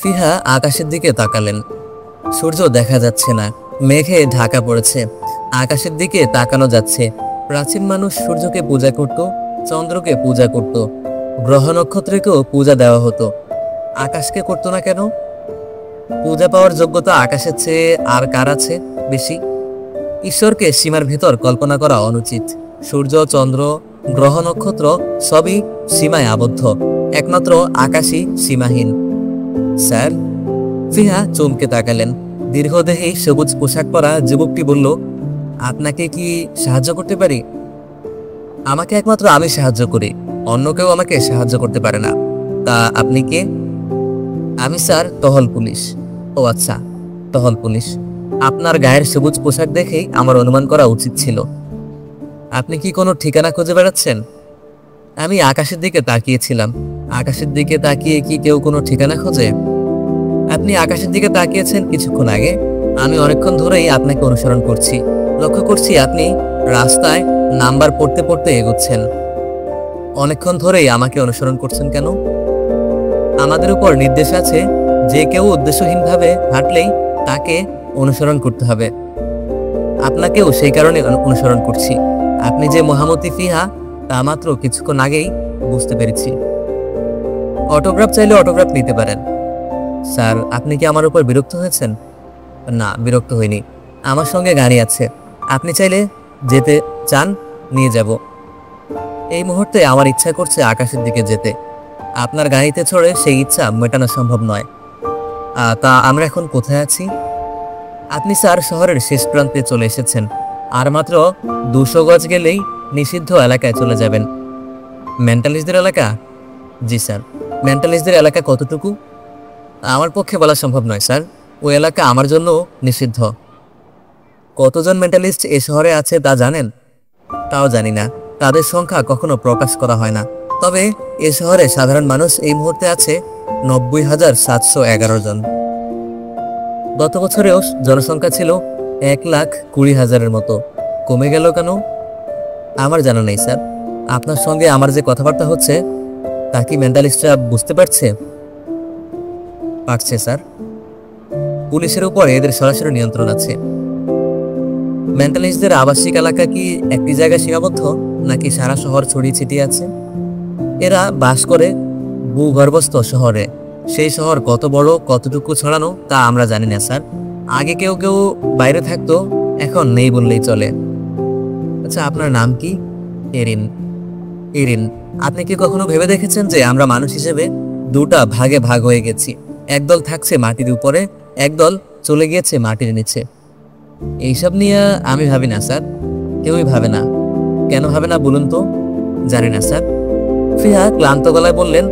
ফিহা আকাশের দিকে তাকালেন। সূর্য দেখা যাচ্ছে না, মেঘে ঢাকা পড়েছে। আকাশের দিকে তাকানো যাচ্ছে। প্রাচীন মানুষ সূর্যকে পূজা করত, চন্দ্রকে পূজা করত, গ্রহ নক্ষত্রকেও পূজা দেওয়া হতো। আকাশকে করতো না কেন? পূজা পাওয়ার যোগ্যতা আকাশের চেয়ে আর কার আছে বেশি? ঈশ্বরকে সীমার ভেতর কল্পনা করা অনুচিত। সূর্য, চন্দ্র, গ্রহ নক্ষত্র সবই সীমায় আবদ্ধ, একমাত্র আকাশই সীমাহীন। স্যার? ফিহা চমকে তাকালেন। দীর্ঘদেহী সবুজ পোশাক পরা যুবকটি বলল, আপনাকে কি সাহায্য করতে পারি? আমাকে একমাত্র আমি সাহায্য করি, অন্য কেউ আমাকে সাহায্য করতে পারে না। তা আপনি কে? আমি স্যার টহল পুলিশ। ও আচ্ছা, টহল পুলিশ। আপনার গায়ের সবুজ পোশাক দেখেই আমার অনুমান করা উচিত ছিল। আপনি কি কোনো ঠিকানা খুঁজে বেড়াচ্ছেন? আমি আকাশের দিকে তাকিয়েছিলাম। আকাশের দিকে তাকিয়ে কি কেউ কোনো ঠিকানা খোঁজে? আপনি আকাশের দিকে তাকিয়েছেন কিছুক্ষণ আগে। আমি অনেকক্ষণ ধরেই আপনাকে অনুসরণ করছি। লক্ষ্য করছি আপনি রাস্তায় নাম্বার পড়তে পড়তে এগোচ্ছেন। অনেকক্ষণ ধরেই আমাকে অনুসরণ করছেন কেন? আমাদের উপর নির্দেশ আছে যে কেউ উদ্দেশ্যহীনভাবে হাঁটলেই তাকে অনুসরণ করতে হবে। আপনাকেও সেই কারণে অনুসরণ করছি। আপনি যে মহামতি ফিহা তা মাত্র কিছুক্ষণ আগেই বুঝতে পেরেছি। অটোগ্রাফ চাইলে অটোগ্রাফ নিতে পারেন। স্যার, আপনি কি আমার উপর বিরক্ত হয়েছেন? না, বিরক্ত হইনি। আমার সঙ্গে গাড়ি আছে, আপনি চাইলে যেতে চান নিয়ে যাব। এই মুহূর্তে আমার ইচ্ছা করছে আকাশের দিকে যেতে। আপনার গাড়িতে চড়ে সেই ইচ্ছা মেটানো সম্ভব নয়। তা আমরা এখন কোথায় আছি? আপনি স্যার শহরের শেষ প্রান্তে চলে এসেছেন। আর মাত্র 200 গজ গেলেই নিষিদ্ধ এলাকায় চলে যাবেন। মেন্টালিস্টদের এলাকা? জি স্যার। মেন্টালিস্টদের এলাকা কতটুকু? আমার পক্ষে বলা সম্ভব নয় স্যার, ওই এলাকা আমার জন্য নিষিদ্ধ। কতজন মেন্টালিস্ট এ শহরে আছে তা জানেন? তাও জানি না, তাদের সংখ্যা কখনো প্রকাশ করা হয় না। তবে এ শহরে সাধারণ মানুষ এই মুহূর্তে আছে 90,711 জন। গত বছরেও জনসংখ্যা ছিল 1,20,000-এর মতো। কমে গেল কেন? আমার জানা নেই স্যার। আপনার সঙ্গে আমার যে কথাবার্তা হচ্ছে তা কি মেন্টালিস্টরা বুঝতে পারছে? পারছে স্যার। পুলিশের উপর এদের সরাসরি নিয়ন্ত্রণ আছে। মেন্টালিস্টদের আবাসিক এলাকা কি একটি জায়গায় সীমাবদ্ধ, নাকি সারা শহর ছড়িয়ে ছিটিয়ে আছে? এরা বাস করে ভূগর্ভস্থ শহরে। সেই শহর কত বড়, কতটুকু ছড়ানো তা আমরা জানি না স্যার। আগে কেউ কেউ বাইরে থাকতো, এখন নেই বললেই চলে। আচ্ছা, আপনার নাম কি? এরিন। এরিন, আপনি কি কখনো ভেবে দেখেছেন যে আমরা মানুষ হিসেবে দুটা ভাগে ভাগ হয়ে গেছি? একদল থাকছে মাটির উপরে, একদল চলে গিয়েছে মাটির নিচে। এইসব নিয়ে আমি ভাবি না স্যার, কেউই ভাবে না। কেন ভাবে না বলুন তো? জানি না স্যার। ফিহা ক্লান্ত গলায় বললেন,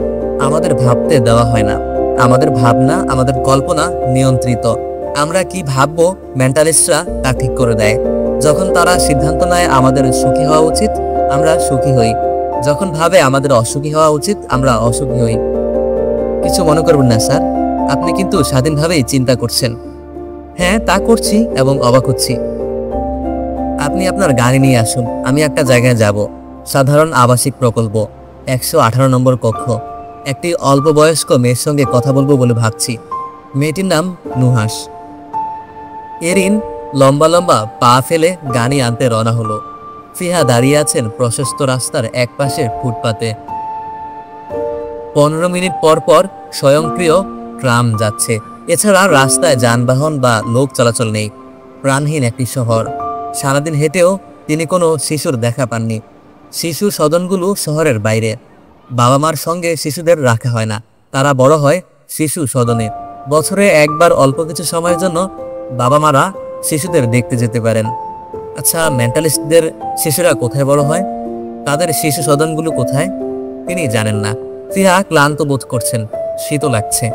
আমাদের ভাবতে দেওয়া হয় না। আমাদের ভাবনা, আমাদের কল্পনা নিয়ন্ত্রিত। আমরা কি ভাববো মেন্টালিস্টরা তা ঠিক করে দেয়। যখন তারা সিদ্ধান্ত নেয় আমাদের সুখী হওয়া উচিত, আমরা সুখী হই। যখন ভাবে আমাদের অসুখী হওয়া উচিত, আমরা অসুখী হই। কিছু মনে করবেন না স্যার, আপনি কিন্তু স্বাধীনভাবেই চিন্তা করছেন। হ্যাঁ, তা করছি এবং অবাক হচ্ছি। আপনি আপনার গাড়ি নিয়ে আসুন, আমি একটা জায়গায় যাব। সাধারণ আবাসিক প্রকল্প, 118 নম্বর কক্ষ। একটি অল্প বয়স্ক মেয়ের সঙ্গে কথা বলবো বলে ভাবছি। মেয়েটির নাম নুহাস। এরিন লম্বা লম্বা পা ফেলে গাড়ি আনতে রওনা হলো। ফিহা দাঁড়িয়ে আছেন প্রশস্ত রাস্তার এক পাশে ফুটপাতে। 15 মিনিট পর পর স্বয়ংক্রিয় ট্রাম যাচ্ছে। এছাড়া রাস্তায় যানবাহন বা লোক চলাচল নেই। প্রাণহীন একটি শহর। সারাদিন হেঁটেও তিনি কোনো শিশুর দেখা পাননি। শিশু সদনগুলো শহরের বাইরে। বাবা মার সঙ্গে শিশুদের রাখা হয় না, তারা বড় হয় শিশু সদনে। বছরে একবার অল্প কিছু সময়ের জন্য বাবা মারা শিশুদের দেখতে যেতে পারেন। আচ্ছা, মেন্টালিস্টদের শিশুরা কোথায় বড় হয়? তাদের শিশু সদনগুলো কোথায়? তিনি জানেন না। ফিহা ক্লান্ত বোধ করছেন, শীতও লাগছে।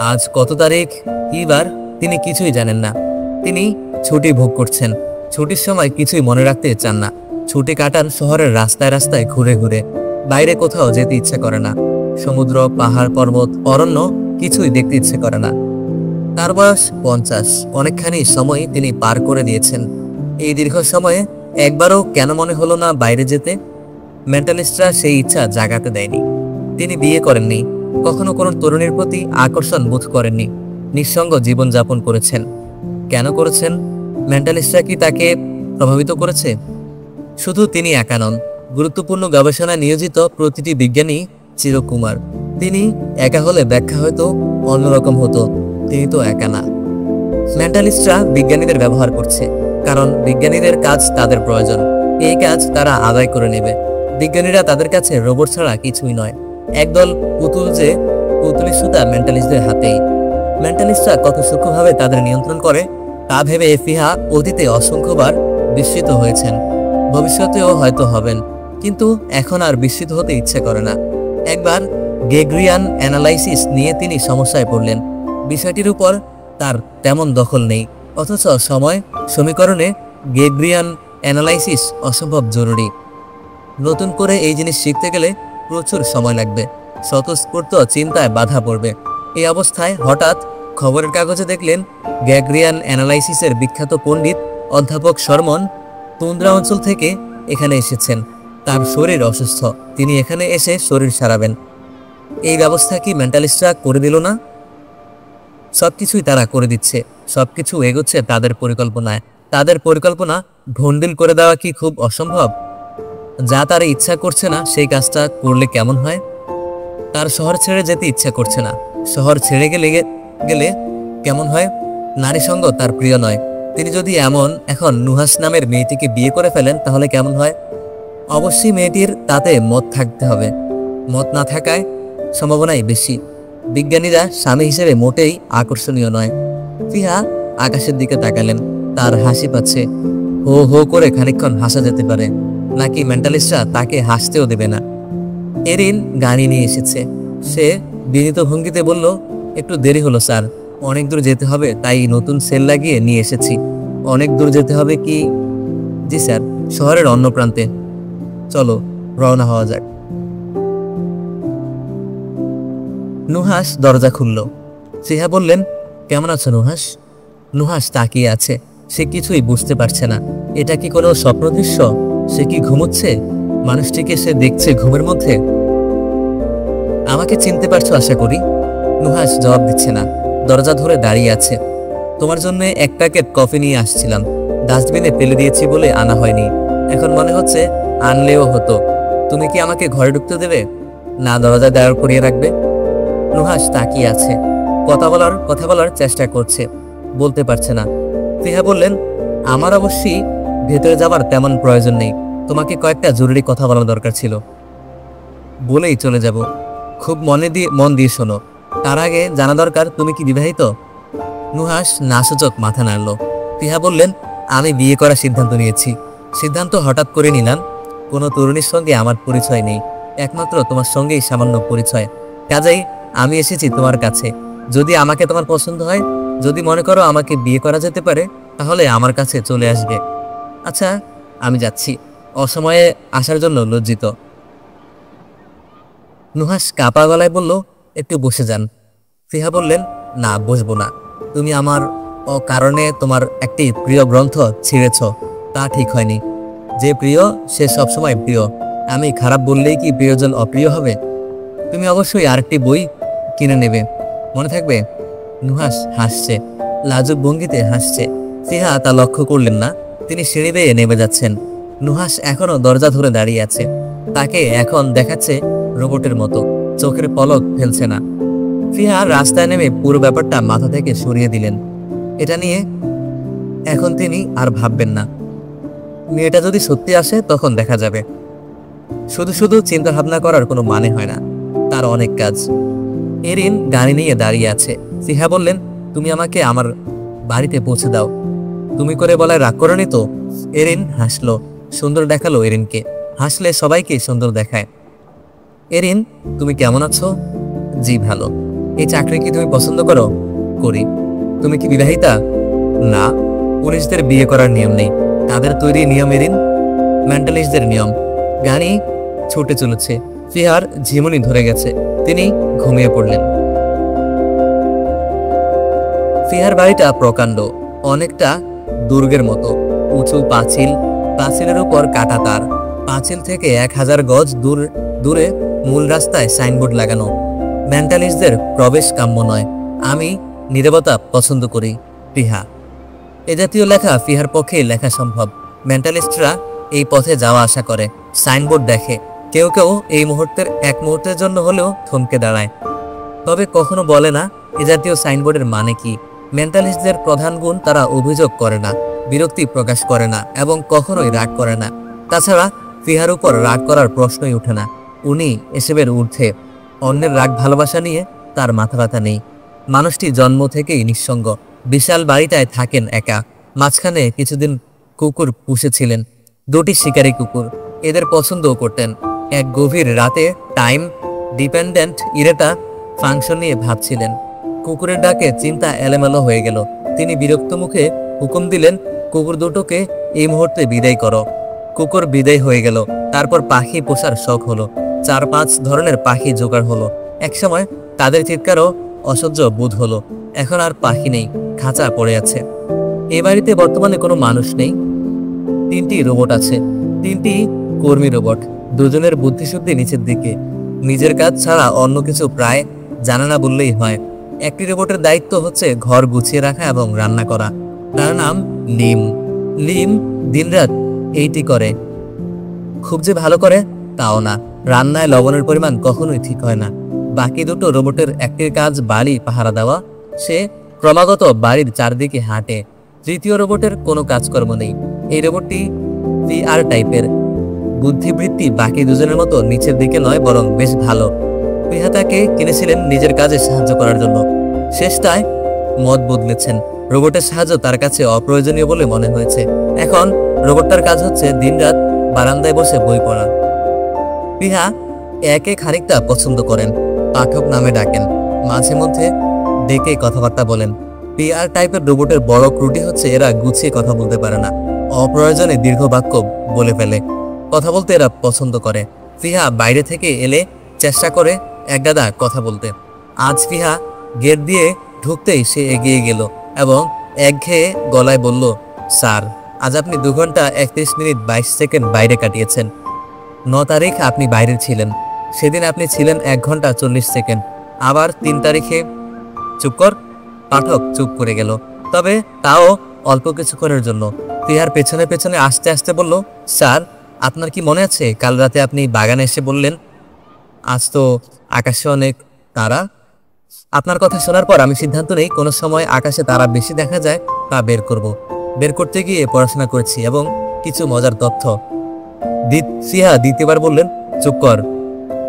আজ কত তারিখ, কি বার, তিনি কিছুই জানেন না। তিনি ছুটি ভোগ করছেন। ছুটির সময় কিছুই মনে রাখতে চান না। ছুটি কাটান শহরের রাস্তায় রাস্তায় ঘুরে ঘুরে। বাইরে কোথাও যেতে ইচ্ছে করে না। সমুদ্র, পাহাড়, পর্বত, অরণ্য কিছুই দেখতে ইচ্ছে করে না। তার বয়স 50। অনেকখানি সময় তিনি পার করে দিয়েছেন। এই দীর্ঘ সময়ে একবারও কেন মনে হলো না বাইরে যেতে? মেন্টালিস্টরা সেই ইচ্ছা জাগাতে দেয়নি। তিনি বিয়ে করেননি, কখনো কোনো তরুণীর প্রতি আকর্ষণ বোধ করেননি, নিঃসঙ্গ জীবনযাপন করেছেন। কেন করেছেন? মেন্টালিস্টরা কি তাকে প্রভাবিত করেছে? শুধু তিনি একা নন, গুরুত্বপূর্ণ গবেষণায় নিয়োজিত প্রতিটি বিজ্ঞানী চিরকুমার। তিনি একা হলে ব্যাখ্যা হয়তো অন্যরকম হতো, তিনি তো একা না। মেন্টালিস্টরা বিজ্ঞানীদের ব্যবহার করছে, কারণ বিজ্ঞানীদের কাজ তাদের প্রয়োজন, এই কাজ তারা আদায় করে নেবে। বিজ্ঞানীরা তাদের কাছে রোবট ছাড়া কিছুই নয়, একদল পুতুল, যে পুতুলি সুতা মেন্টালিস্টদের হাতেই। মেন্টালিস্টরা কত সূক্ষ্মভাবে তাদের নিয়ন্ত্রণ করে তা ভেবে ফিহা অতীতে অসংখ্যবার বিস্মিত হয়েছেন, ভবিষ্যতেও হয়তো হবেন, কিন্তু এখন আর বিস্মিত হতে ইচ্ছে করে না। একবার গেগ্রিয়ান অ্যানালাইসিস নিয়ে তিনি সমস্যায় পড়লেন। বিষয়টির উপর তার তেমন দখল নেই, অথচ সময় সমীকরণে গেগ্রিয়ান অ্যানালাইসিস অসম্ভব জরুরি। নতুন করে এই জিনিস শিখতে গেলে প্রচুর সময় লাগবে, স্বতঃস্ফূর্ত চিন্তায় বাধা পড়বে। এই অবস্থায় হঠাৎ খবরের কাগজে দেখলেন গ্যাগ্রিয়ান অ্যানালাইসিসের বিখ্যাত পণ্ডিত অধ্যাপক শর্মন তুন্দ্রা অঞ্চল থেকে এখানে এসেছেন। তার শরীর অসুস্থ, তিনি এখানে এসে শরীর সারাবেন। এই ব্যবস্থা কি মেন্টালিস্টরা করে দিল না? সবকিছুই তারা করে দিচ্ছে, সবকিছু এগোচ্ছে তাদের পরিকল্পনায়। তাদের পরিকল্পনা ভন্ডিল করে দেওয়া কি খুব অসম্ভব? যা তার ইচ্ছা করছে না সেই কাজটা করলে কেমন হয়? তার শহর ছেড়ে যেতে ইচ্ছা করছে না, শহর ছেড়ে গেলে কেমন হয়? নারী সঙ্গ তার প্রিয় নয়, তিনি যদি এখন নুহাস নামের মেয়েটিকে বিয়ে করে ফেলেন তাহলে কেমন হয়? অবশ্যই মেয়েটির তাতে মত থাকতে হবে, মত না থাকায় সম্ভাবনাই বেশি। বিজ্ঞানীরা স্বামী হিসেবে মোটেই আকর্ষণীয় নয়। ফিহা আকাশের দিকে তাকালেন, তার হাসি পাচ্ছে। হো হো করে খানিকক্ষণ হাসা যেতে পারে, নাকি মেন্টালিস্টরা তাকে হাসতেও দেবে না? এরিন গাড়ি নিয়ে এসেছে। সে বিনীত ভঙ্গিতে বলল, একটু দেরি হলো স্যার, অনেক দূর যেতে হবে, তাই নতুন সেল লাগিয়ে নিয়ে এসেছি। অনেক দূর যেতে হবে কি? জি স্যার, শহরের অন্য প্রান্তে। চলো রওনা হওয়া যাক। নুহাস দরজা খুলল। ফিহা বললেন, কেমন আছো নুহাস? নুহাস তাকিয়ে আছে, সে কিছুই বুঝতে পারছে না। এটা কি কোনো স্বপ্ন দৃশ্য? সে কি ঘুমোচ্ছে? মানুষটিকে সে দেখছে ঘুমের মধ্যে। আমাকে চিনতে পারছো আশা করি? নুহাস জবাব দিচ্ছে না, দরজা ধরে দাঁড়িয়ে আছে। তোমার জন্য এক প্যাকেট কফি নিয়ে আসছিলাম, ডাস্টবিনে ফেলে দিয়েছি বলে আনা হয়নি। এখন মনে হচ্ছে আনলেও হতো। তুমি কি আমাকে ঘরে ঢুকতে দেবে, না দরজা দাঁড় করিয়ে রাখবে? নুহাস তাকিয়ে আছে, কথা বলার চেষ্টা করছে, বলতে পারছে না। ফিহা বললেন, আমার অবশ্যই ভেতরে যাবার তেমন প্রয়োজন নেই, তোমাকে কয়েকটা জরুরি কথা বলার দরকার ছিল, বলেই চলে যাব। খুব মন দিয়ে শোনো। তার আগে জানা দরকার, তুমি কি বিবাহিত? নুহাস নাসূচক মাথা নাড়ল। ফিহা বললেন, আমি বিয়ে করার সিদ্ধান্ত নিয়েছি। সিদ্ধান্ত হঠাৎ করে নিলাম। কোনো তরুণীর সঙ্গে আমার পরিচয় নেই, একমাত্র তোমার সঙ্গেই সামান্য পরিচয়। কাজেই আমি এসেছি তোমার কাছে। যদি আমাকে তোমার পছন্দ হয়, যদি মনে করো আমাকে বিয়ে করা যেতে পারে, তাহলে আমার কাছে চলে আসবে। আচ্ছা, আমি যাচ্ছি। অসময়ে আসার জন্য লজ্জিত। নুহাস কাপা গলায় বলল, একটু বসে যান। ফিহা বললেন, না বসবো না। তুমি আমার কারণে তোমার একটি প্রিয় গ্রন্থ ছিঁড়েছ, তা ঠিক হয়নি। যে প্রিয় সে সবসময় প্রিয়। আমি খারাপ বললেই কি প্রিয়জন অপ্রিয় হবে? তুমি অবশ্যই আরেকটি বই কিনে নেবে, মনে থাকবে? নুহাস হাসছে, লাজুক ভঙ্গিতে হাসছে। ফিহা তা লক্ষ্য করলেন না, তিনি সিঁড়ি বেয়ে নেমে যাচ্ছেন। নুহাস এখনো দরজা ধরে দাঁড়িয়ে আছে, তাকে এখন দেখাচ্ছে রোবটের মতো, চোখের পলক ফেলছে না। ফিহা রাস্তায় নেমে পুরো ব্যাপারটা মাথা থেকে সরিয়ে দিলেন। এটা নিয়ে এখন তিনি আর ভাববেন না। মেয়েটা যদি সত্যি আসে তখন দেখা যাবে। শুধু শুধু চিন্তা ভাবনা করার কোনো মানে হয় না, তার অনেক কাজ। এরিন গাড়ি নিয়ে দাঁড়িয়ে আছে। ফিহা বললেন, তুমি আমাকে আমার বাড়িতে পৌঁছে দাও। তুমি করে বলায় রাগ করনি তো? এরিন হাসলো, সুন্দর দেখালো এরিনকে। হাসলে সবাইকে সুন্দর দেখায়। এরিন, তুমি কেমন আছো? জি ভালো। এই চাকরি কি তুমি পছন্দ করো? করি। তুমি কি বিবাহিতা? না, পুলিশদের বিয়ে করার নিয়ম নেই, তাদের তৈরি নিয়ম এরিন, মেন্টালিস্টদের নিয়ম। গাড়ি ছুটে চলেছে। ফিহার ঝিমুনি ধরে গেছে, তিনি ঘুমিয়ে পড়লেন। ফিহার বাড়িটা প্রকাণ্ড, অনেকটা দুর্গের মতো। উঁচু পাঁচিলের উপর কাটা তার। পাঁচিল থেকে 1000 গজ দূরে মূল রাস্তায় সাইনবোর্ড লাগানো। মেন্টালিস্টদের প্রবেশ কাম্য নয়। আমি নীরবতা পছন্দ করি। ফিহা। এ জাতীয় লেখা ফিহার পক্ষেই লেখা সম্ভব। মেন্টালিস্টরা এই পথে যাওয়া আসা করে, সাইনবোর্ড দেখে, কেউ কেউ এই এক মুহূর্তের জন্য হলেও থমকে দাঁড়ায়, তবে কখনো বলে না এ জাতীয় সাইনবোর্ডের মানে কি। মেন্টালিস্টদের প্রধান গুণ, তারা অভিযোগ করে না, বিরক্তি প্রকাশ করে না এবং কখনোই রাগ করে না। তাছাড়া ফিহার উপর রাগ করার প্রশ্নই ওঠে না। উনি এসবের ঊর্ধ্বে। অন্যের রাগ ভালোবাসা নিয়ে তার মাথা ব্যথা নেই। মানুষটি জন্ম থেকেই নিঃসঙ্গ। বিশাল বাড়িটায় থাকেন একা। মাঝখানে কিছুদিন কুকুর পুষেছিলেন, দুটি শিকারী কুকুর। এদের পছন্দও করতেন। এক গভীর রাতে টাইম ডিপেন্ডেন্ট ইরেটা ফাংশন নিয়ে ভাবছিলেন। কুকুরের ডাকে চিন্তা এলোমেলো হয়ে গেল। তিনি বিরক্ত মুখে হুকুম দিলেন, কুকুর দুটোকে এই মুহূর্তে বিদায় করো। কুকুর বিদায় হয়ে গেল। তারপর পাখি পোষার শখ হলো। 4-5 ধরনের পাখি জোগাড় হলো। একসময় তাদের চিৎকারও অসহ্য বোধ হলো। এখন আর পাখি নেই, খাঁচা পড়ে আছে। এ বাড়িতে বর্তমানে কোনো মানুষ নেই। 3টি রোবট আছে, 3টি কর্মী রোবট। দুজনের বুদ্ধিশুদ্ধি নিচের দিকে। নিজের কাজ ছাড়া অন্য কিছু প্রায় জানে না বললেই হয়। একটি রোবটের দায়িত্ব হচ্ছে ঘর গুছিয়ে রাখা এবং রান্না করা। তার নাম লিম। লিম দিনরাত এইটি করে। খুব যে ভালো করে তাও না। রান্নায় লবণের পরিমাণ কখনোই ঠিক হয় না। বাকি দুটো রোবটের একটির কাজ বাড়ি পাহারা দেওয়া। সে ক্রমাগত বাড়ির চারদিকে হাঁটে। তৃতীয় রোবটের কোনো কাজকর্ম নেই। এই রোবটটি VR টাইপের। বুদ্ধিবৃত্তি বাকি দুজনের মতো নিচের দিকে নয়, বরং বেশ ভালো। ফিহা তাকে কিনেছিলেন নিজের কাজে সাহায্য করার জন্য। শেষটায় মত বদলেছেন। রোবটের সাহায্য তার কাছে অপ্রয়োজনীয় বলে মনে হয়েছে। এখন রোবটটার কাজ হচ্ছে দিনরাত বারান্দায় বসে বই পড়া। ফিহা একে খানিকটা পছন্দ করেন। পাঠক নামে ডাকেন। মাঝে মধ্যে ডেকে কথাবার্তা বলেন। PR টাইপের রোবটের বড় ত্রুটি হচ্ছে এরা গুছিয়ে কথা বলতে পারে না। অপ্রয়োজনে দীর্ঘ বাক্য বলে ফেলে। কথা বলতে এরা পছন্দ করে। ফিহা বাইরে থেকে এলে চেষ্টা করে একগাদা কথা বলতে। আজ ফিহা গেট দিয়ে ঢুকতেই সে এগিয়ে গেল এবং একঘেয়ে গলায় বলল, স্যার, আজ আপনি 2 ঘন্টা 31 মিনিট 22 সেকেন্ড বাইরে কাটিয়েছেন। 9 তারিখ আপনি বাইরে ছিলেন। সেদিন আপনি ছিলেন 1 ঘন্টা 40 সেকেন্ড। আবার 3 তারিখে। চুপ কর। পাঠক চুপ করে গেল, তবে তাও অল্প কিছুক্ষণের জন্য। ফিহার পেছনে পেছনে আস্তে আস্তে বলল, স্যার, আপনার কি মনে আছে কাল রাতে আপনি বাগানে এসে বললেন আজ তো আকাশে অনেক তারা? আপনার কথা শোনার পর আমি সিদ্ধান্ত নেই কোনো সময় আকাশে তারা বেশি দেখা যায় তা বের করব। বের করতে গিয়ে পড়াশোনা করেছি এবং কিছু মজার তথ্য। ফিহা দ্বিতীয়বার বললেন, চুপ কর।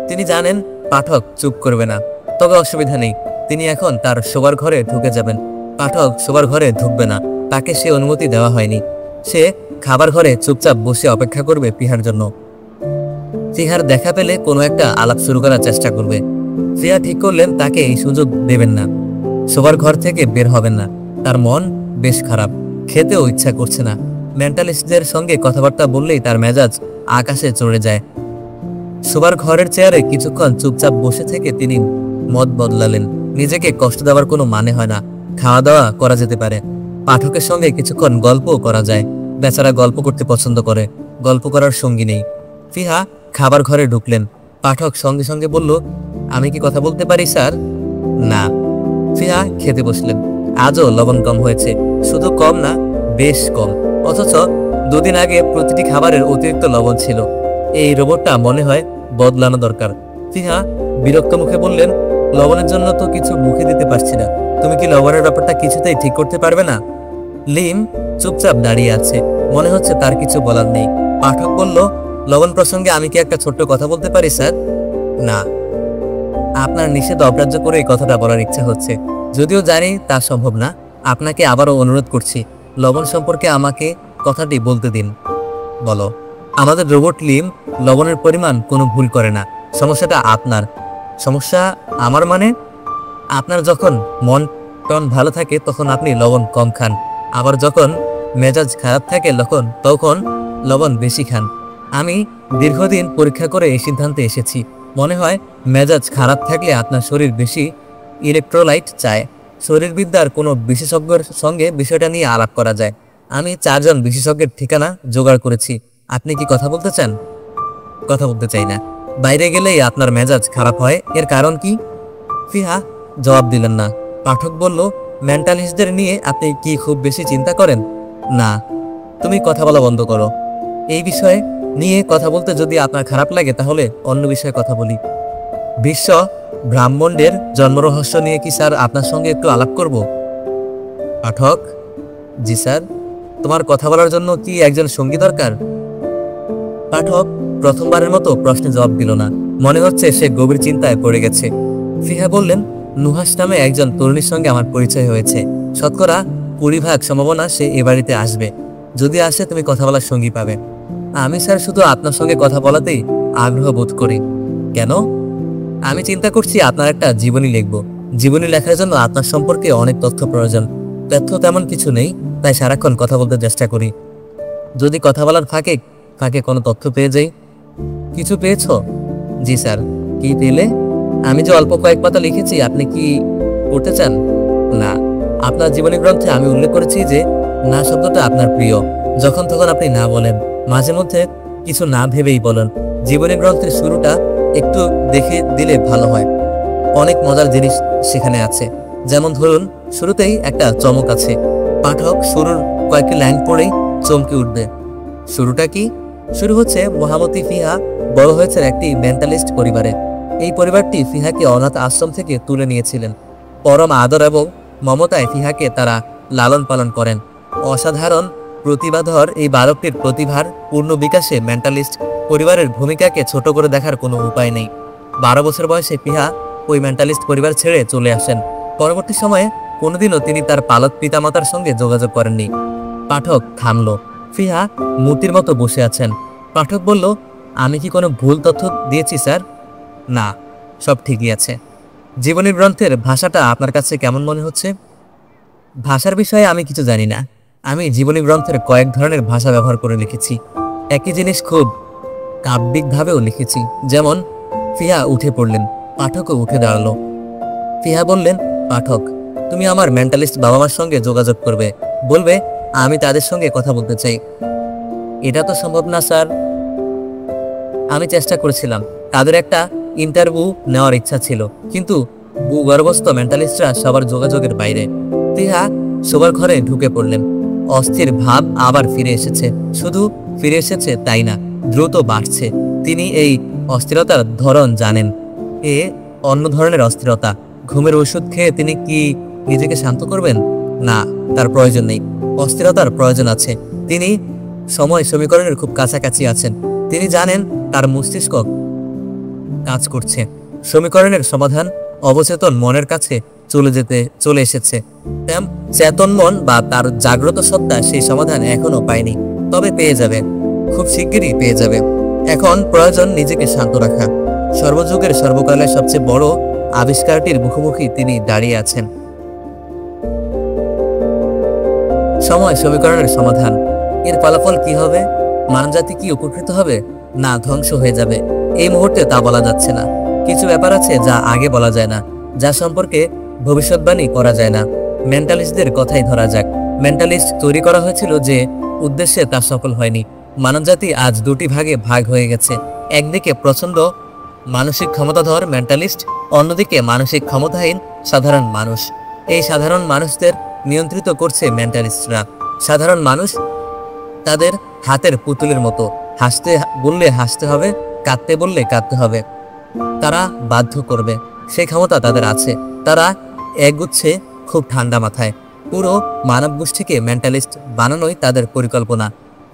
তিনি জানেন পাঠক চুপ করবে না, তবে অসুবিধা নেই। তিনি এখন তার শোবার ঘরে ঢুকে যাবেন। পাঠক শোবার ঘরে ঢুকবে না, তাকে সে অনুমতি দেওয়া হয়নি। সে খাবার ঘরে চুপচাপ বসে অপেক্ষা করবে ফিহার জন্য। ফিহার দেখা পেলে কোনো একটা আলাপ শুরু করার চেষ্টা করবে। ফিহা ঠিক করলেন তাকে এই সুযোগ দেবেন না। শোবার ঘর থেকে বের হবেন না। তার মন বেশ খারাপ, খেতেও ইচ্ছা করছে না। মেন্টালিস্টদের সঙ্গে কথাবার্তা বললেই তার মেজাজ আকাশে চড়ে যায়। শোবার ঘরের চেয়ারে কিছুক্ষণ চুপচাপ বসে থেকে তিনি মত বদলালেন। নিজেকে কষ্ট দেওয়ার কোনো মানে হয় না। খাওয়া দাওয়া করা যেতে পারে। পাঠকের সঙ্গে কিছুক্ষণ গল্পও করা যায়। বেচারা গল্প করতে পছন্দ করে, গল্প করার সঙ্গী নেই। ফিহা খাবার ঘরে ঢুকলেন। পাঠক সঙ্গে সঙ্গে বলল, আমি কি কথা বলতে পারি স্যার? না। ফিহা খেতে বসলেন। আজও লবণ কম হয়েছে। শুধু কম না, বেশ কম। অথচ 2 দিন আগে প্রতিটি খাবারের অতিরিক্ত লবণ ছিল। এই রোবটটা মনে হয় বদলানো দরকার। ফিহা বিরক্ত মুখে বললেন, লবণের জন্য তো কিছু মুখে দিতে পারছি না। তুমি কি লবণের ব্যাপারটা কিছুতেই ঠিক করতে পারবে না? লিম চুপচাপ দাঁড়িয়ে আছে। মনে হচ্ছে তার কিছু বলার নেই। পাঠক বলল, লবণ প্রসঙ্গে আমি কি একটা ছোট্ট কথা বলতে পারি স্যার? না। আপনার নিষেধ অগ্রাহ্য করে এই কথাটা বলার ইচ্ছা হচ্ছে, যদিও জানি তা সম্ভব না। আপনাকে আবারও অনুরোধ করছি, লবণ সম্পর্কে আমাকে কথাটি বলতে দিন। বলো। আমাদের রোবট লিম লবণের পরিমাণ কোনো ভুল করে না। সমস্যাটা আপনার। সমস্যা আমার মানে? আপনার যখন মন টন ভালো থাকে তখন আপনি লবণ কম খান, আবার যখন মেজাজ খারাপ থাকে তখন লবণ বেশি খান। আমি দীর্ঘদিন পরীক্ষা করে এই সিদ্ধান্তে এসেছি। মনে হয় মেজাজ খারাপ থাকলে আপনার শরীর বেশি ইলেকট্রোলাইট চায়। শরীরবিদ্যার কোনো বিশেষজ্ঞের সঙ্গে বিষয়টা নিয়ে আলাপ করা যায়। আমি 4 জন বিশেষজ্ঞের ঠিকানা জোগাড় করেছি। আপনি কি কথা বলতে চান? কথা বলতে চাই না। বাইরে গেলেই আপনার মেজাজ খারাপ হয়, এর কারণ কি? ফিহা জবাব দিলেন না। পাঠক বলল, মেন্টালিস্টদের নিয়ে আপনি কি খুব বেশি চিন্তা করেন? না। তুমি কথা বলা বন্ধ করো। এই বিষয়ে নিয়ে কথা বলতে যদি আপনার খারাপ লাগে তাহলে অন্য বিষয়ে কথা বলি। বিশ্ব ব্রাহ্মণদের জন্মরহস্য নিয়ে কি স্যার আপনার সঙ্গে একটু আলাপ করব? পাঠক: জি স্যার। তোমার কথা বলার জন্য কি একজন সঙ্গী দরকার? পাঠক প্রথমবারের মতো প্রশ্নে জবাব দিল না। মনে হচ্ছে সে গভীর চিন্তায় পড়ে গেছে। ফিহা বললেন, নুহাস নামে একজন তরুণীর সঙ্গে আমার পরিচয় হয়েছে। শতকরা 20% সম্ভাবনা সে এ বাড়িতে আসবে। যদি আসে তুমি কথা বলার সঙ্গী পাবে। আমি স্যার শুধু আপনার সঙ্গে কথা বলাতেই আগ্রহ বোধ করি। কেন? আমি চিন্তা করছি আপনার একটা জীবনী লিখব। জীবনী লেখার জন্য আপনার সম্পর্কে অনেক তথ্য প্রয়োজন। তথ্য তেমন কিছু নেই, তাই সারাক্ষণ কথা বলতে চেষ্টা করি। যদি কথা বলার ফাঁকে ফাঁকে কোনো তথ্য পেয়ে যাই। কিছু পেয়েছ? জি স্যার। কি পেলে? আমি যে অল্প কয়েক পাতা লিখেছি, আপনি কি পড়তে চান? না। আপনার জীবনী গ্রন্থে আমি উল্লেখ করেছি যে না শব্দটা আপনার প্রিয়। যখন তখন আপনি না বলেন, মাঝে মধ্যে কিছু না ভেবেই বলেন। জীবনী গ্রন্থের শুরুটা একটু দেখে দিলে ভালো হয়। অনেক মজার জিনিস সেখানে আছে। যেমন ধরুন, শুরুতেই একটা চমক আছে। পাঠক শুরুর কয়েকটি লাইন পড়েই চমকে উঠবে। শুরুটা কি? শুরু হচ্ছে, মহামতি ফিহা বড় হয়েছেন একটি মেন্টালিস্ট পরিবারে। এই পরিবারটি ফিহাকে অনাথ আশ্রম থেকে তুলে নিয়েছিলেন। পরম আদর এবং মমতায় ফিহাকে তারা লালন পালন করেন। অসাধারণ প্রতিভাধর এই বালকটির প্রতিভার পূর্ণ বিকাশে মেন্টালিস্ট পরিবারের ভূমিকাকে ছোট করে দেখার কোনো উপায় নেই। 12 বছর বয়সে ফিহা ওই মেন্টালিস্ট পরিবার ছেড়ে চলে আসেন। পরবর্তী সময়ে কোনোদিনও তিনি তার পালক পিতামাতার সঙ্গে যোগাযোগ করেননি। পাঠক থামল। ফিহা মূর্তির মতো বসে আছেন। পাঠক বলল, আমি কি কোনো ভুল তথ্য দিয়েছি স্যার? না, সব ঠিকই আছে। জীবনী গ্রন্থের ভাষাটা আপনার কাছে কেমন মনে হচ্ছে? ভাষার বিষয়ে আমি কিছু জানি না। আমি জীবনী গ্রন্থের কয়েক ধরনের ভাষা ব্যবহার করে লিখেছি। একই জিনিস খুব কাব্যিকভাবেও লিখেছি। যেমন, ফিহা উঠে পড়লেন। পাঠকও উঠে দাঁড়ালো। ফিহা বললেন, পাঠক, তুমি আমার মেন্টালিস্ট বাবা মার সঙ্গে যোগাযোগ করবে, বলবে আমি তাদের সঙ্গে কথা বলতে চাই। এটা তো সম্ভব না স্যার। আমি চেষ্টা করেছিলাম। তাদের একটা ইন্টারভিউ নেওয়ার ইচ্ছা ছিল, কিন্তু ভূগর্ভস্থ মেন্টালিস্টরা সবার যোগাযোগের বাইরে। ফিহা শোবার ঘরে ঢুকে পড়লেন। অস্থির ভাব আবার ফিরে এসেছে। শুধু ফিরে এসেছে তাই না, দ্রুত বাড়ছে। তিনি এই অস্থিরতার ধরন জানেন। এ অন্য ধরনের অস্থিরতা। ঘুমের ওষুধ খেয়ে তিনি কি নিজেকে শান্ত করবেন? না, তার প্রয়োজন নেই। অস্থিরতার প্রয়োজন আছে। তিনি সময় সমীকরণের খুব কাছাকাছি আছেন। তিনি জানেন তার মস্তিষ্ক কাজ করছে। সমীকরণের সমাধান অবচেতন মনের কাছে চলে এসেছে। চেতন মন বা তার জাগ্রত সত্তা সেই সমাধান এখনো পায়নি, তবে পেয়ে যাবে। খুব শিগগিরই পেয়ে যাবে। এখন প্রয়োজন নিজেকে শান্ত রাখা। সর্বযুগের সর্বকালের সবচেয়ে বড় আবিষ্কারটির মুখোমুখি তিনি দাঁড়িয়ে আছেন। সময় সমীকরণের সমাধান। এর ফলাফল কি হবে? মানবজাতি কি উপকৃত হবে, না ধ্বংস হয়ে যাবে? এই মুহূর্তে তা বলা যাচ্ছে না। কিছু ব্যাপার আছে যা আগে বলা যায় না, যা সম্পর্কে ভবিষ্যৎবাণী করা যায় না। মেন্টালিস্টদের কথাই ধরা যাক। মেন্টালিস্ট তৈরি করা হয়েছিল যে উদ্দেশ্যে তা সফল হয়নি। মানবজাতি আজ দুটি ভাগে ভাগ হয়ে গেছে। একদিকে প্রচন্ড মানসিক ক্ষমতাধর মেন্টালিস্ট, অন্যদিকে মানসিক ক্ষমতাহীন সাধারণ মানুষ। এই সাধারণ মানুষদের নিয়ন্ত্রিত করছে মেন্টালিস্টরা। সাধারণ মানুষ তাদের হাতের পুতুলের মতো। হাসতে বললে হাসতে হবে, কাঁদতে বললে কাঁদতে হবে। তারা বাধ্য করবে, সেই ক্ষমতা তাদের আছে। তারা এগুচ্ছে খুব ঠান্ডা মাথায়। পুরো মানব গোষ্ঠীকে মেন্টালিস্ট বানানোই তাদের পরিকল্পনা।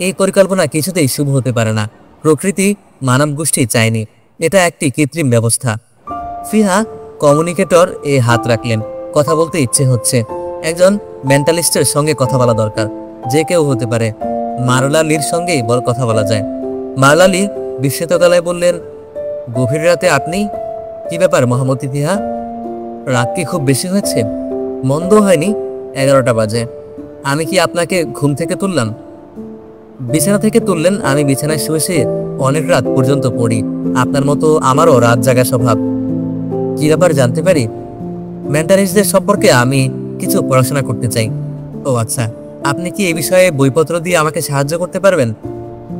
এই পরিকল্পনা কিছুতেই শুভ হতে পারে না। প্রকৃতি মানব গোষ্ঠী চায়নি। এটা একটি কৃত্রিম ব্যবস্থা। ফিহা কমিউনিকেটর এ হাত রাখলেন। কথা বলতে ইচ্ছে হচ্ছে। একজন মেন্টালিস্টের সঙ্গে কথা বলা দরকার। যে কেউ হতে পারে। মারলালির সঙ্গেই কথা বলা যায়। মারলালি বিস্মিত গলায় বললেন, গভীর রাতে আপনি? কি ব্যাপার মহামতি ফিহা? রাত কি খুব বেশি হয়েছে? মন্দ হয়নি, 11টা বাজে। আমি কি আপনাকে ঘুম থেকে তুললাম? বিছানা থেকে তুললেন। আমি বিছানায় শুয়ে শুয়ে অনেক রাত পর্যন্ত পড়ি। আপনার মতো আমারও রাত জাগা স্বভাব। কি ব্যাপার জানতে পারি? মেন্টালিস্টদের সম্পর্কে আমি কিছু পড়াশোনা করতে চাই। ও আচ্ছা, আপনি কি এই বিষয়ে বইপত্র দিয়ে আমাকে সাহায্য করতে পারবেন?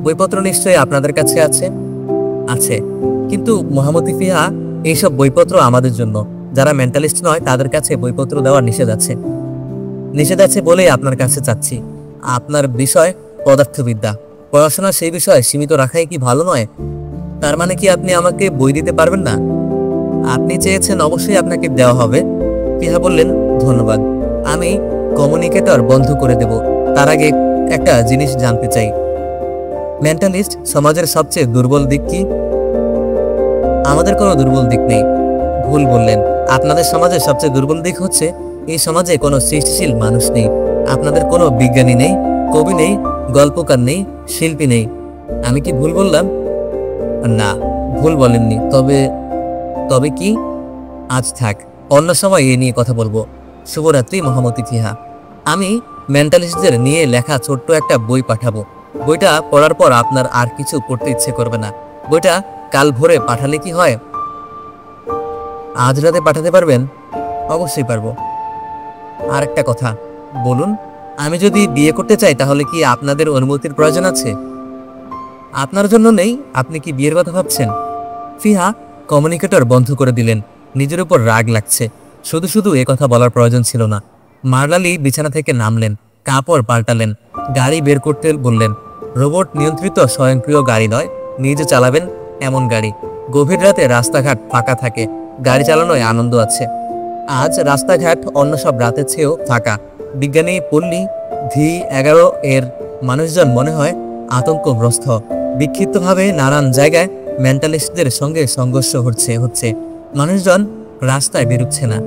বইপত্র নিশ্চয়ই আপনাদের কাছে আছে। আছে, কিন্তু মহামতি ফিহা এইসব বইপত্র আমাদের জন্য। যারা মেন্টালিস্ট নয় তাদের কাছে বইপত্র দেওয়ার নিষেধ আছে। নিষেধ আছে বলেই আপনার কাছে চাচ্ছি। আপনার বিষয় পদার্থবিদ্যা, পড়াশোনা সেই বিষয়ে সীমিত রাখাই কি ভালো নয়? তার মানে কি আপনি আমাকে বই দিতে পারবেন না? আপনি চেয়েছেন, অবশ্যই আপনাকে দেওয়া হবে। ফিহা বললেন, ধন্যবাদ। আমি কমিউনিকেটর বন্ধ করে দেব। তার আগে একটা জিনিস জানতে চাই, মেন্টালিস্ট সমাজের সবচেয়ে দুর্বল দিক কি? আমাদের কোনো দুর্বল দিক নেই। ভুল বললেন। আপনাদের সমাজের সবচেয়ে দুর্বল দিক হচ্ছে এই সমাজে কোনো সৃষ্টিশীল মানুষ নেই। আপনাদের কোনো বিজ্ঞানী নেই, কবি নেই, গল্পকার নেই, শিল্পী নেই। আমি কি ভুল বললাম? না, ভুল বলেননি। তবে তবে কি? আজ থাক, অন্য সময় এ নিয়ে কথা বলবো। শুভরাত্রি মহামতি ফিহা। আমি মেন্টালিস্টদের নিয়ে লেখা ছোট্ট একটা বই পাঠাবো। বইটা পড়ার পর আপনার আর কিছু পড়তে ইচ্ছে করবে না। বইটা কাল ভোরে পাঠালে কি হয়? আজ রাতে পাঠাতে পারবেন? অবশ্যই পারবো। আর একটা কথা, বলুন। আমি যদি বিয়ে করতে চাই তাহলে কি আপনাদের অনুমতির প্রয়োজন আছে? আপনার জন্য নেই। আপনি কি বিয়ের কথা ভাবছেন? ফিহা কমিউনিকেটর বন্ধ করে দিলেন। নিজের উপর রাগ লাগছে। শুধু শুধু এ কথা বলার প্রয়োজন ছিল না। মারলালি বিছানা থেকে নামলেন, কাপড় পাল্টালেন, গাড়ি বের করতে বললেন। রোবট নিয়ন্ত্রিত স্বয়ংক্রিয় গাড়ি নয়, নিজে চালাবেন এমন গাড়ি। গভীর রাতে রাস্তাঘাট ফাঁকা থাকে, গাড়ি চালানোয় আনন্দ আছে। আজ রাস্তাঘাট অন্য সব রাতের চেয়েও ফাঁকা। বিজ্ঞানী পল্লী ধি 11 এর মানুষজন মনে হয় আতঙ্কগ্রস্ত। বিক্ষিপ্তভাবে নানান জায়গায় মেন্টালিস্টদের সঙ্গে সংঘর্ষ হচ্ছে। মানুষজন রাস্তায় বেরুচ্ছে না।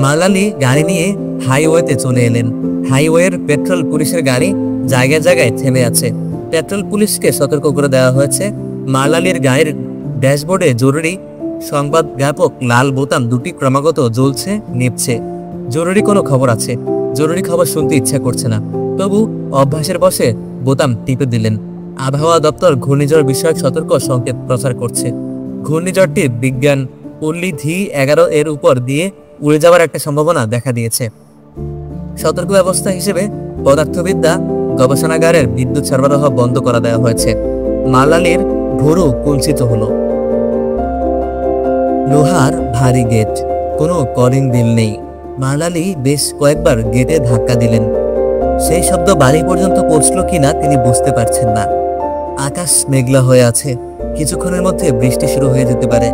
মালালি গাড়ি নিয়ে হাইওয়েতে চলে এলেন। হাইওয়ের পেট্রোল পুলিশের গাড়ি জায়গায় জায়গায় থেমে আছে। পেট্রোল পুলিশকে সতর্ক করে দেওয়া হয়েছে। মালালির গাড়ির ড্যাশবোর্ডে জরুরি সংবাদ জ্ঞাপক লাল বোতাম দুটি ক্রমাগত জ্বলছে নিভছে। জরুরি কোনো খবর আছে। জরুরি খবর শুনতে ইচ্ছা করছে না, তবু অভ্যাসের বশে বোতাম টিপে দিলেন। আবহাওয়া দপ্তর ঘূর্ণিঝড় বিষয়ক সতর্ক সংকেত প্রচার করছে। ঘূর্ণিঝড়টি বিজ্ঞান পল্লী ধি 11 এর উপর দিয়ে উড়ে যাওয়ার একটা সম্ভাবনা দেখা দিয়েছে। সতর্ক ব্যবস্থা হিসেবে পদার্থবিদ্যা গবেষণাগারের বিদ্যুৎ সরবরাহ বন্ধ করা দেওয়া হয়েছে। মালালির ভুরু কুঞ্চিত হলো। লোহার ভারী গেট, কোনো কলিং বিল নেই। মালালি বেশ কয়েকবার গেটে ধাক্কা দিলেন। সেই শব্দ বাড়ি পর্যন্ত পৌঁছলো কিনা তিনি বুঝতে পারছেন না। আকাশ মেঘলা হয়ে আছে। কিছুক্ষণের মধ্যে বৃষ্টি শুরু হয়ে যেতে পারে।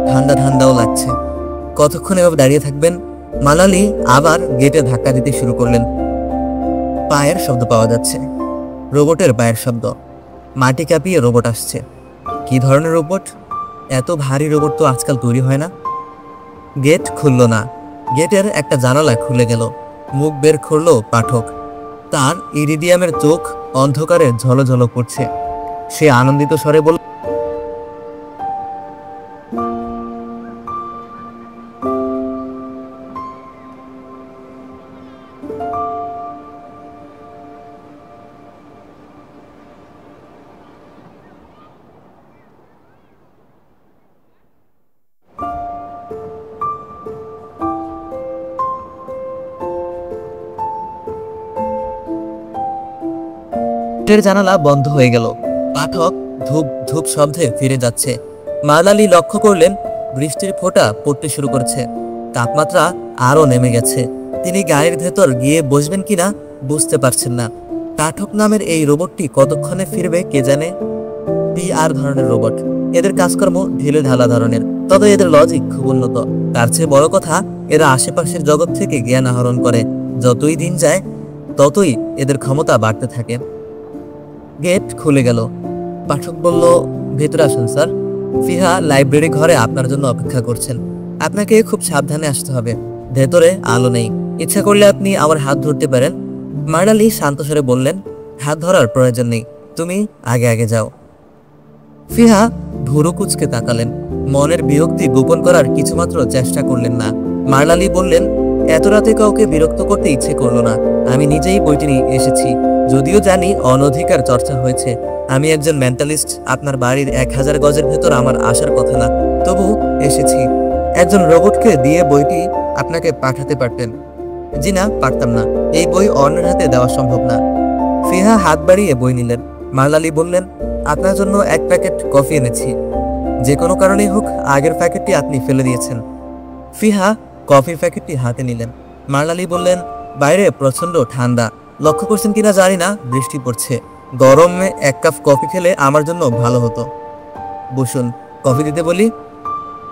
ঠান্ডা ঠান্ডাও লাগছে। কতক্ষণ এভাবে দাঁড়িয়ে থাকবেন? মালালি আবার গেটে ধাক্কা দিতে শুরু করলেন। পায়ের শব্দ পাওয়া যাচ্ছে, রোবটের পায়ের শব্দ। মাটি কাঁপিয়ে রোবট আসছে। কি ধরনের রোবট? এত ভারী রোবট তো আজকাল তৈরি হয় না। গেট খুলল না। গেটের একটা জানালা খুলে গেল। মুখ বের করল পাঠক। তার ইরিডিয়ামের চোখ অন্ধকারে ঝলঝল করছে। সে আনন্দিত স্বরে বলল, গেটের জানালা বন্ধ হয়ে গেল। পাঠক ধূপ ধূপ শব্দে ফিরে যাচ্ছে। মালালি লক্ষ্য করলেন বৃষ্টির ফোঁটা পড়তে শুরু করেছে। তাপমাত্রা আরো নেমে গেছে। তিনি গাড়ির ভেতর গিয়ে বসবেন কিনা বুঝতে পারছেন না। পাঠক নামের এই রোবটটি কতক্ষণে ফিরবে কে জানে। PR ধরনের রোবট। এদের কাজকর্ম ঢিলে ঢালা ধরনের, তবে এদের লজিক খুব উন্নত। তার চেয়ে বড় কথা, এরা আশেপাশের জগৎ থেকে জ্ঞান আহরণ করে। যতই দিন যায় ততই এদের ক্ষমতা বাড়তে থাকে। গেট খুলে গেল। পাঠক বলল, ভেতরে আসুন স্যার। ফিহা লাইব্রেরি ঘরে আপনার জন্য অপেক্ষা করছেন। আপনাকে খুব সাবধানে আসতে হবে। ভেতরে আলো নেই। ইচ্ছা করলে আপনি আমার হাত ধরতে পারেন। মার্ডালি শান্ত স্বরে বললেন, হাত ধরার প্রয়োজন নেই, তুমি আগে আগে যাও। ফিহা ভুরু কুচকে তাকালেন। মনের বিরক্তি গোপন করার কিছুমাত্র চেষ্টা করলেন না। মার্লালি বললেন, এত রাতে কাউকে বিরক্ত করতে ইচ্ছে করলো না। আমি নিজেই বইটি নিয়ে এসেছি। যদিও জানি অনধিকার চর্চা হয়েছে। আমি একজন মেন্টালিস্ট। আপনার বাড়ির 1000 গজের ভেতর আমার আসার কথা না, তবু এসেছি। একজন রোবটকে দিয়ে বইটি আপনাকে পাঠাতে পারতেন। জি না, পারতাম না। এই বই অন্যের হাতে দেওয়া সম্ভব না। ফিহা হাত বাড়িয়ে বই নিলেন। মার্লালি বললেন, আপনার জন্য 1 প্যাকেট কফি এনেছি। যে কোনো কারণেই হোক আগের প্যাকেটটি আপনি ফেলে দিয়েছেন। ফিহা কফির প্যাকেটটি হাতে নিলেন। মারলালি বললেন, বাইরে প্রচন্ড ঠান্ডা, লক্ষ্য করছেন কিনা জানি না, বৃষ্টি পড়ছে। গরমে এক কাপ কফি খেলে আমার জন্য ভালো হতো। বসুন, কফি দিতে বলি?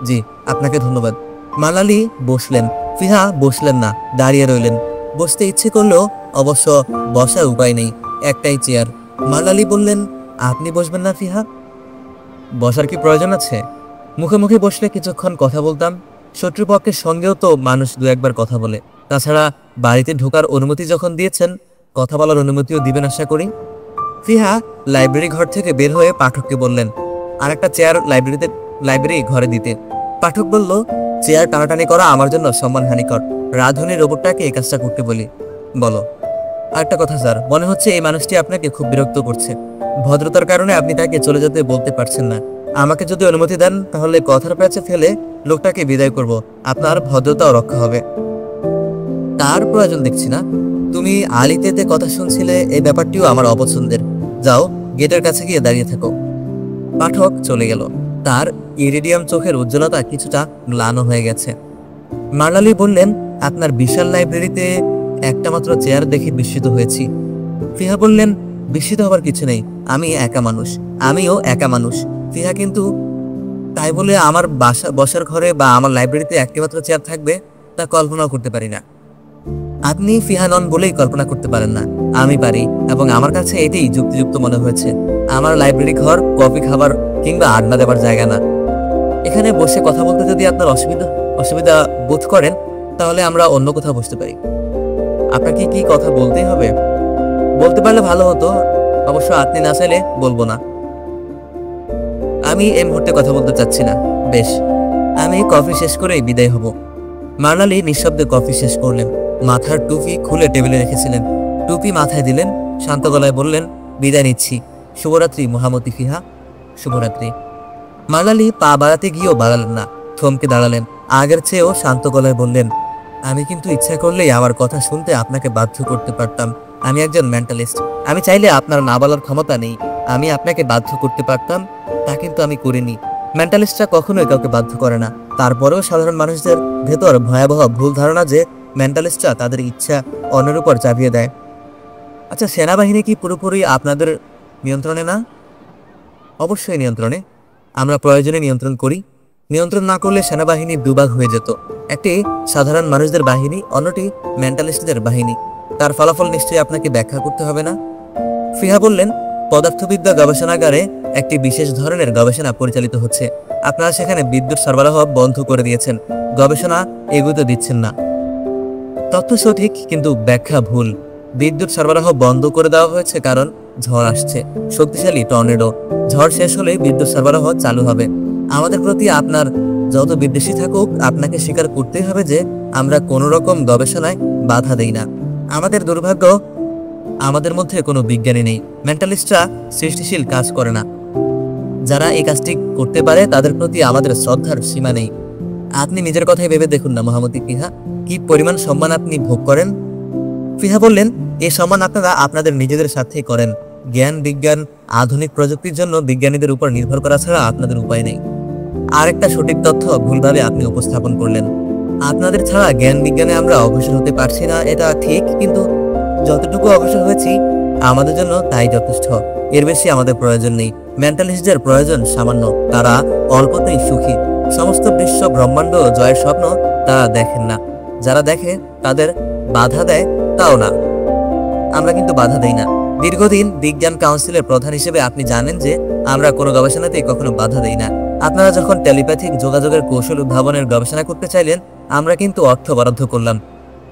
জি, আপনাকে ধন্যবাদ। মারলালি বসলেন। ফিহা বসলেন না, দাঁড়িয়ে রইলেন। বসতে ইচ্ছে করলেও অবশ্য বসার উপায় নেই, একটাই চেয়ার। মারলালি বললেন, আপনি বসবেন না ফিহা? বসার কি প্রয়োজন আছে? মুখে মুখে বসলে কিছুক্ষণ কথা বলতাম। শত্রুপক্ষের সঙ্গেও তো মানুষ দু একবার কথা বলে। তাছাড়া বাড়িতে ঢোকার অনুমতি যখন দিয়েছেন, কথা বলার অনুমতিও দিবেন আশা করি। ফিহা লাইব্রেরি ঘর থেকে বের হয়ে পাঠককে বললেন, আর একটা চেয়ার লাইব্রেরি ঘরে দিতে। পাঠক বলল, চেয়ার টানাটানি করা আমার জন্য সম্মানহানিকর। রাধুনী রোবটটাকে এই কাজটা করতে বলি। বলো। আরেকটা কথা স্যার, মনে হচ্ছে এই মানুষটি আপনাকে খুব বিরক্ত করছে। ভদ্রতার কারণে আপনি তাকে চলে যেতে বলতে পারছেন না। আমাকে যদি অনুমতি দেন তাহলে কথার প্যাচে ফেলে লোকটাকে বিদায় করব, আপনার ভদ্রতাও রক্ষা হবে। তার প্রয়োজন দেখছি না। তুমি আলিতেতে কথা শুনছিলে, এই ব্যাপারটিও আমার অপছন্দের। যাও, গেটের কাছে গিয়ে দাঁড়িয়ে থাকো। পাঠক চলে গেল। তার ইরিডিয়াম চোখের উজ্জ্বলতা কিছুটা ম্লান হয়ে গেছে। মারলালি বললেন, আপনার বিশাল লাইব্রেরিতে একটা মাত্র চেয়ার দেখে বিস্মিত হয়েছি। ফিহা বললেন, বিস্মিত হবার কিছু নেই, আমি একা মানুষ। আমিও একা মানুষ। ফিহা কিন্তু তাই বলে আমার বসার ঘরে বা আমার লাইব্রেরিতে একটি মাত্র চেয়ার থাকবে তা কল্পনাও করতে পারি না। আপনি ফিহা নন বলেই কল্পনা করতে পারেন না, আমি পারি, এবং আমার কাছে এটাই যুক্তিযুক্ত মনে হয়েছে। আমার লাইব্রেরি ঘর কফি খাবার কিংবা আড্ডা দেওয়ার জায়গা না। এখানে বসে কথা বলতে যদি আপনার অসুবিধা বোধ করেন তাহলে আমরা অন্য কোথাও বসতে পারি। আপনাকে কি কথা বলতেই হবে? বলতে পারলে ভালো হতো, অবশ্য আপনি না চাইলে বলবো না। আমি এই মুহূর্তে কথা বলতে চাচ্ছি না। বেশ, আমি কফি শেষ করেই বিদায় হব। মারলালি নিঃশব্দে কফি শেষ করলেন। মাথার টুপি খুলে টেবিলে রেখেছিলেন। টুপি মাথায় দিলেন, শান্ত গলায় বললেন, বিদায় নিচ্ছি। শুভরাত্রি মহামতি ফিহা, শুভরাত্রি। মারলালি পা বাড়াতে গিয়েও বাড়ালেন না, থমকে দাঁড়ালেন। আগের চেয়েও শান্ত গলায় বললেন, আমি কিন্তু ইচ্ছা করলেই আমার কথা শুনতে আপনাকে বাধ্য করতে পারতাম। আমি একজন মেন্টালিস্ট। আমি চাইলে আপনার না বলার ক্ষমতা নেই। আমি আপনাকে বাধ্য করতে পারতাম, তা কিন্তু আমি করিনি। মেন্টালিস্টরা কখনোই কাউকে বাধ্য করে না। তারপরেও সাধারণ মানুষদের ভেতর ভয়াবহ ভুল ধারণা যে মেন্টালিস্টরা তাদের ইচ্ছা অন্যের উপর চাপিয়ে দেয়। আচ্ছা, সেনাবাহিনী কি পুরোপুরি আপনাদের নিয়ন্ত্রণে না? অবশ্যই নিয়ন্ত্রণে। আমরা প্রয়োজনে নিয়ন্ত্রণ করি। নিয়ন্ত্রণ না করলে সেনাবাহিনী দুভাগ হয়ে যেত। একটি সাধারণ মানুষদের বাহিনী, অন্যটি মেন্টালিস্টদের বাহিনী। তার ফলাফল নিশ্চয়ই আপনাকে ব্যাখ্যা করতে হবে না। ফিহা বললেন, পদার্থবিদ্যা গবেষণাগারে একটি বিশেষ ধরনের গবেষণা পরিচালিত হচ্ছে। আপনারা সেখানে বিদ্যুৎ সরবরাহ বন্ধ করে দিয়েছেন, গবেষণা এগোতে দিচ্ছেন না। তথ্য সঠিক, কিন্তু ব্যাখ্যা ভুল। বিদ্যুৎ সরবরাহ বন্ধ করে দেওয়া হয়েছে কারণ ঝড় আসছে, শক্তিশালী টর্নেডো। ঝড় শেষ হলে বিদ্যুৎ সরবরাহ চালু হবে। আমাদের প্রতি আপনার যত বিদ্বেষী থাকুক, আপনাকে স্বীকার করতেই হবে যে আমরা কোনো রকম গবেষণায় বাধা দেই না। আমাদের দুর্ভাগ্য, আমাদের মধ্যে কোনো বিজ্ঞানী নেই। মেন্টালিস্টরা সৃষ্টিশীল কাজ করে না। যারা এই কাজটি করতে পারে তাদের প্রতি আমাদের শ্রদ্ধার সীমা নেই। আপনি নিজের কথাই ভেবে দেখুন না মহামতি ফিহা, কি পরিমাণ সম্মান আপনি ভোগ করেন। ফিহা বললেন, এই সম্মান আপনারা আপনাদের নিজেদের সাথেই করেন। জ্ঞান বিজ্ঞান আধুনিক প্রযুক্তির জন্য বিজ্ঞানীদের উপর নির্ভর করা ছাড়া আপনাদের উপায় নেই। আরেকটা সঠিক তথ্য ভুলভাবে আপনি উপস্থাপন করলেন। আপনাদের ছাড়া জ্ঞান বিজ্ঞানে আমরা অগ্রসর হতে পারছি না, এটা ঠিক, কিন্তু যতটুকু অগ্রসর হয়েছি আমাদের জন্য তাই যথেষ্ট। এর বেশি আমাদের প্রয়োজন নেই। মেন্টালিস্টদের প্রয়োজন সামান্য। তারা অল্পতেই সুখী। সমস্ত বিশ্ব ব্রহ্মাণ্ড জয়ের স্বপ্ন তারা দেখেন না। যারা দেখে তাদের বাধা দেয় তাও না। আমরা কিন্তু বাধা দেই না। দীর্ঘদিন বিজ্ঞান কাউন্সিলের প্রধান হিসেবে আপনি জানেন যে আমরা কোনো গবেষণাতেই কখনো বাধা দেই না। আপনারা যখন টেলিপ্যাথিক যোগাযোগের কৌশল উদ্ভাবনের গবেষণা করতে চাইলেন, আমরা কিন্তু অর্থ বরাদ্দ করলাম।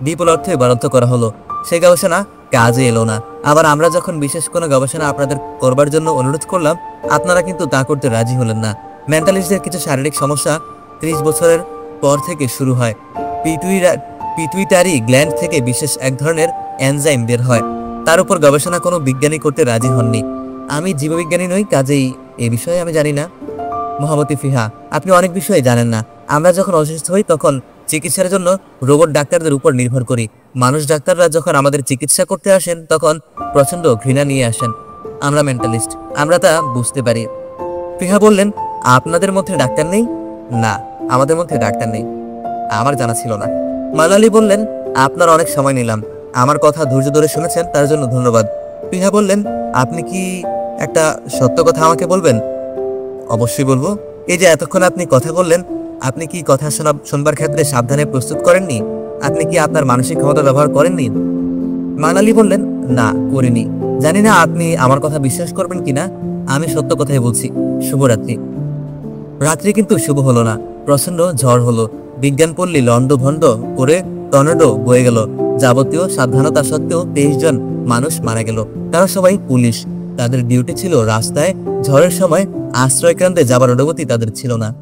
বিপুল অর্থে বরাদ্দ করা হলো, সেই গবেষণা কাজে এলো না। আবার আমরা যখন বিশেষ কোনো গবেষণা আপনাদের করবার জন্য অনুরোধ করলাম, আপনারা কিন্তু তা করতে রাজি হলেন না। মেন্টালিস্টদের কিছু শারীরিক সমস্যা 30 বছরের পর থেকে শুরু হয়। পিটুইটারি গ্ল্যান্ড থেকে বিশেষ এক ধরনের এনজাইম বের হয়। তার উপর গবেষণা কোনো বিজ্ঞানী করতে রাজি হননি। আমি জীববিজ্ঞানী নই, কাজেই এ বিষয়ে আমি জানি না। মহামতি ফিহা, আপনি অনেক বিষয়ে জানেন না। আমরা যখন অসুস্থ হই তখন চিকিৎসার জন্য রোবট ডাক্তারদের উপর নির্ভর করি। মানুষ ডাক্তাররা যখন আমাদের চিকিৎসা করতে আসেন তখন প্রচন্ড ঘৃণা নিয়ে আসেন। আমরা মেন্টালিস্ট, আমরা তা বুঝতে পারি। ফিহা বললেন, আপনাদের মধ্যে ডাক্তার নেই? না, আমাদের মধ্যে ডাক্তার নেই। আমার জানা ছিল না। মালালি বললেন, আপনার অনেক সময় নিলাম, আমার কথা ধৈর্য ধরে শুনেছেন তার জন্য ধন্যবাদ। প্রিয়া বললেন, আপনি কি একটা সত্য কথা আমাকে বলবেন? অবশ্যই বলবো। এই যে এতক্ষণ আপনি কথা বললেন, আপনি কি কথা শুনবার ক্ষেত্রে সাবধানে প্রস্তুত করেননি? আপনি কি আপনার মানসিক ক্ষমতা ব্যবহার করেননি? মানালি বললেন, না করিনি। জানি না আপনি আমার কথা বিশ্বাস করবেন কিনা, আমি সত্য কথাই বলছি। শুভরাত্রি। রাত্রি কিন্তু শুভ হলো না। প্রচন্ড ঝড় হলো। বিজ্ঞানপল্লী লন্ডভন্ড করে টর্নেডো বয়ে গেল। যাবতীয় সাবধানতা সত্ত্বেও 23 জন মানুষ মারা গেল। তারা সবাই পুলিশ। তাদের ডিউটি ছিল রাস্তায়। ঝড়ের সময় আশ্রয়কেন্দ্রে যাবার অনুমতি তাদের ছিল না।